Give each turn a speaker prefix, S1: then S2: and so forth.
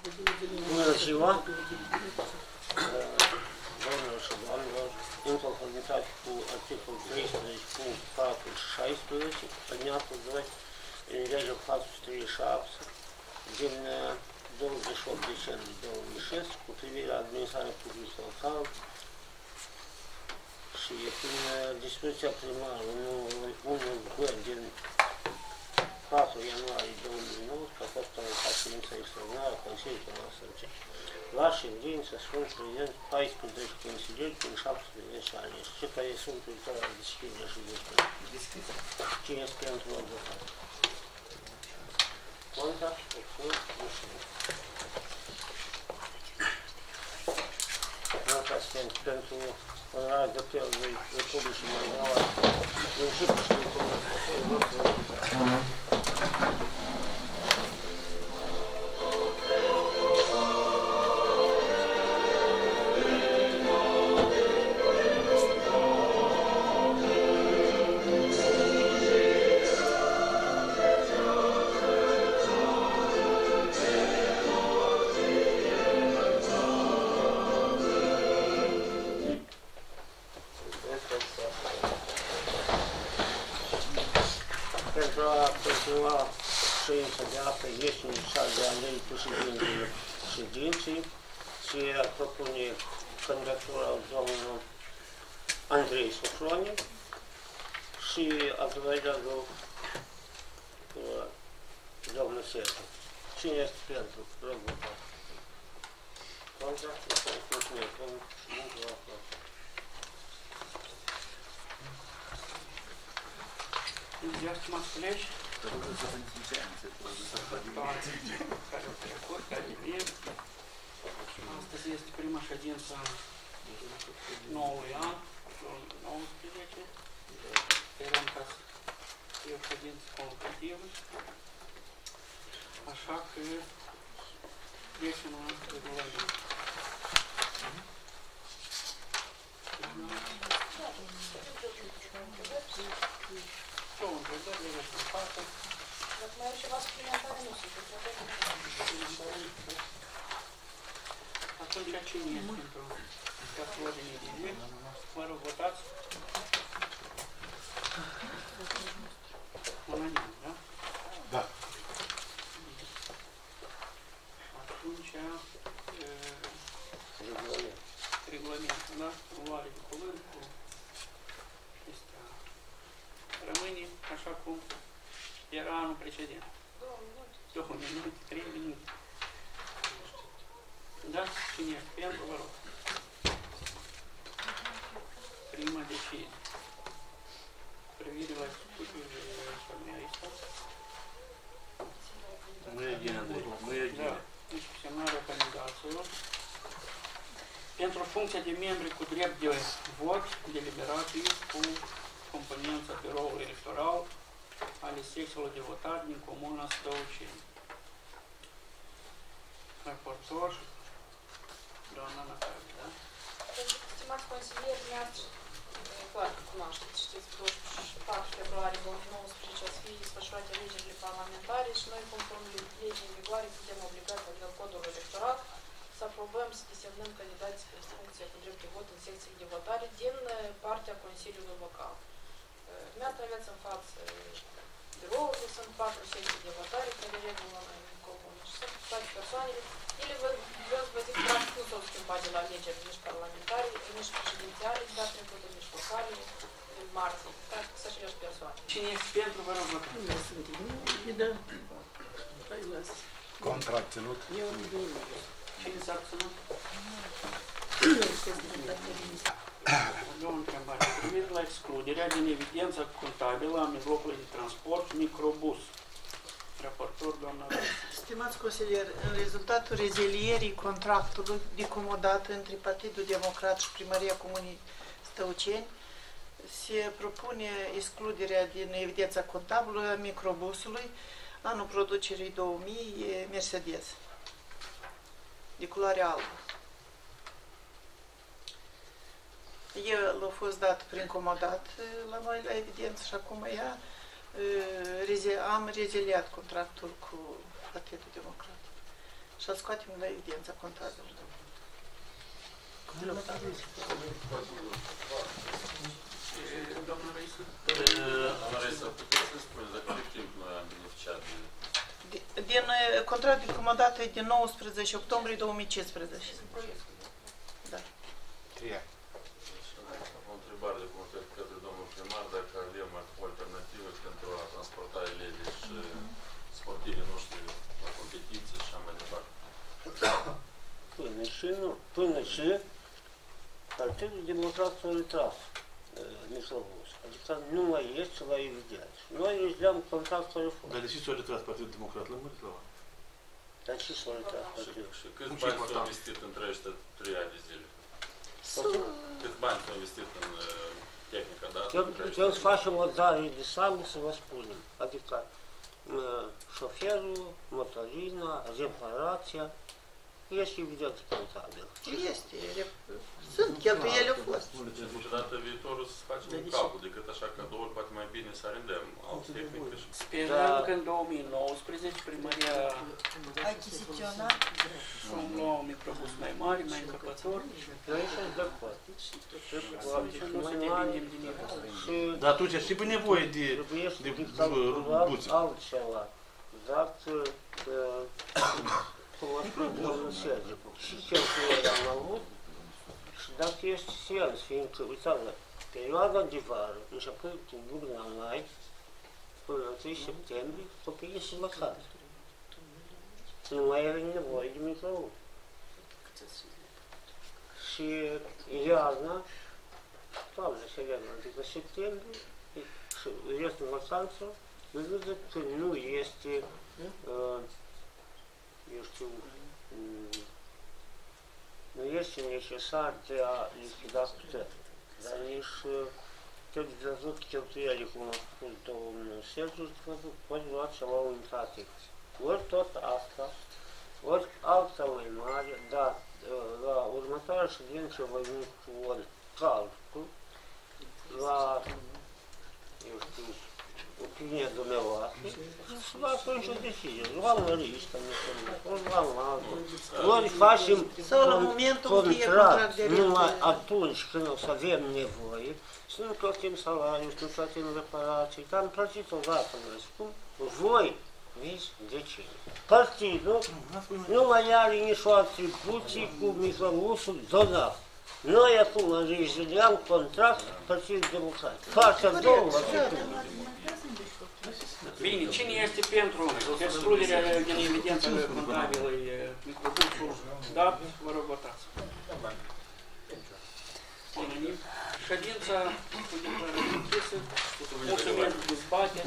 S1: Bună ziua! Doamnelor și doamnelor, în conformitate cu articolul 13.4 și 16, alineatul 2, în legea 437 din 28 decembrie 2006 cu privire la administrarea publică locală și prin dispoziția primară numărul 1 din 4 ianuarie 2009, a fost organizată ședința extraordinară a Consiliului Comunal Sărăceni. La ședință sunt prezenți 14 consilieri prin 17 aleși. Cei care sunt viitor la disciplină și disciplină. Cine este pentru advocat? Contra, obținut, nu știu. Contra sunt pentru onorarea de pelului Republicii Moldova, principiul și din comunitatea. Pentru a continua ședința de astăzi, este necesar de a lei președintele ședinței și propune candidatura domnul Andrei Sofroni și adevărat domnul Sergiu. Cine este pentru? Rog, votat. Contra? Mulțumesc. Domnul președinte, vă aplaud.
S2: Ziua, stimați colegi, care au trecut, care vin. Astăzi este prima ședință noului an, 2019. Sperăm ca să fie o ședință concluzivă. Așa că trecem la regulament. Ce o întrebări le în față?
S3: Dacă mai au ceva suplimentare, nu sunt întrebări.
S2: Atunci, cine este pentru această ordine de zi? Vă rog, votați. Unanim, da?
S4: Da.
S2: Atunci, regulamentul, da? Luare de cuvânt cu chestia. Rămâne așa cum era anul precedent. 2 minute, 3 minute. Da? Cine este pentru, vă rog. Prima decizie. Privire la studiul somiarista.
S4: Nu e din Andrei, nu e din.
S2: Da. Discuționarea candidaților. Pentru funcția de membri cu drept de vot deliberativ cu componența biroului electoral ale secțiilor de votare din Comuna Stăuceni. Raportor, doamna Natalia, da?
S3: Stimați consilieri, dumneavoastră, clar că cunoașteți, știți, 24 februarie 2019 o să fie desfășurate alegerile parlamentare și noi, conform legii în vigoare, suntem obligați, adică codul electoral, să aprobăm, să desemnăm candidații pe funcție cu drept de vot în secțiile de votare din partea Consiliului Local. Dumneavoastră aveți în față biroul, sunt 4 secții de votare care regulă în comună și sunt toate persoanele. Ele, vreau să vă zic, practic nu s-au schimbat de la alegeri nici parlamentare, nici prezidențiale, dar trecută, nici locale, în martie. Practic sunt aceleași persoane.
S2: Cine este pentru, vă rog, votat.
S5: Nu sunt da. Hai, lasă.
S4: Contracționut.
S2: Cine s-a abținut? O întrebare. Privire la excluderea din evidența contabilă a mijlocului de transport microbus. Raportor, doamna Râs.
S5: Stimați consilieri, în rezultatul rezilierii contractului de comodat între Partidul Democrat și Primăria Comunei Stăuceni, se propune excluderea din evidența contabilă a microbusului anul producerii 2000 Mercedes, de culoare albă. El a fost dat prin comodat la noi la evidență și acum ea am reziliat contractul cu Partidul Democrat. și să scoatem la evidența contabilă.
S2: Doamna Raisa?
S6: Doamna Raisa, puteți să spuneți, dacă cât timp noi am beneficiat de...
S5: Din contract de comodat e din 19 octombrie 2015. Da.
S4: 3 ani.
S6: O întrebare de concret către domnul primar, dacă avem alternative pentru a transporta elevii și sportivii noștri la competiții și așa mai departe.
S1: Până și Partidul Democrat s-a retras Microvoz. Adică nu mai este la evidență. Noi își dăm contract fără fost.
S4: Dar de ce s-a retras Partidul Democrat? Lămâriți la oameni.
S1: Dar ce s-a retras partidul?
S6: Și câți bani s-au investit între ăștia 3 ani de zile? Câți bani s-au investit în tehnica dată?
S1: Trebuie să facem o dare de sami să vă spunem. Adică șoferul, motorina, reparația, este evident contabil.
S5: Este. Sunt cheltuieli au fost.
S6: Și data viitorul să facem un calcul, decât așa cadouri, poate mai bine să arendăm alți tehnică și...
S2: Sperăm că în 2019 primăria
S5: Achiziționat.
S2: vom lua un microbus mai mare, mai încăpător.
S1: Noi sunt de acord.
S2: Și nu să depindem din el.
S4: Dar atunci și pe nevoie de buțe.
S1: Altceva. Dacă, cum a spus domnul Sergiu, și cheltuieli am avut, și dacă este sens, fiindcă, uitați, perioada de vară, începând din luna mai, până în 3 septembrie, copiii sunt vacanți. Nu mai are nevoie de microunde. Și iarna, toamnă, serena, adică septembrie, și restul vacanță, văzut că nu este, eu știu, nu este necesar de a lichida putere, dar nici trebuie văzut cheltuielile, cum a spus domnul Sergiu, poate lua ceva unitate. Ori tot asta, ori alta mai mare, dar la următoarea ședință voi veni cu un calcul la, eu știu, opinia dumneavoastră și la atunci o decizie. Luam la lista, ori luam la altul, ori facem contract numai atunci când o să avem nevoie, să nu plătim salariul, să nu plătim reparații, că am plătit odată, vă spun, voi viți de ce? Partidul nu mai are nici o atribuție cu microbusul donat. Noi acum înregistrăm contract Partidul Democrat. Partea a doua
S2: Bine, cine este pentru excluderea din evidență contabilă microbusul? Da? Vă rog, votați. Unanim. Ședința cu declarare închisă. Mulțumesc de dezbatere.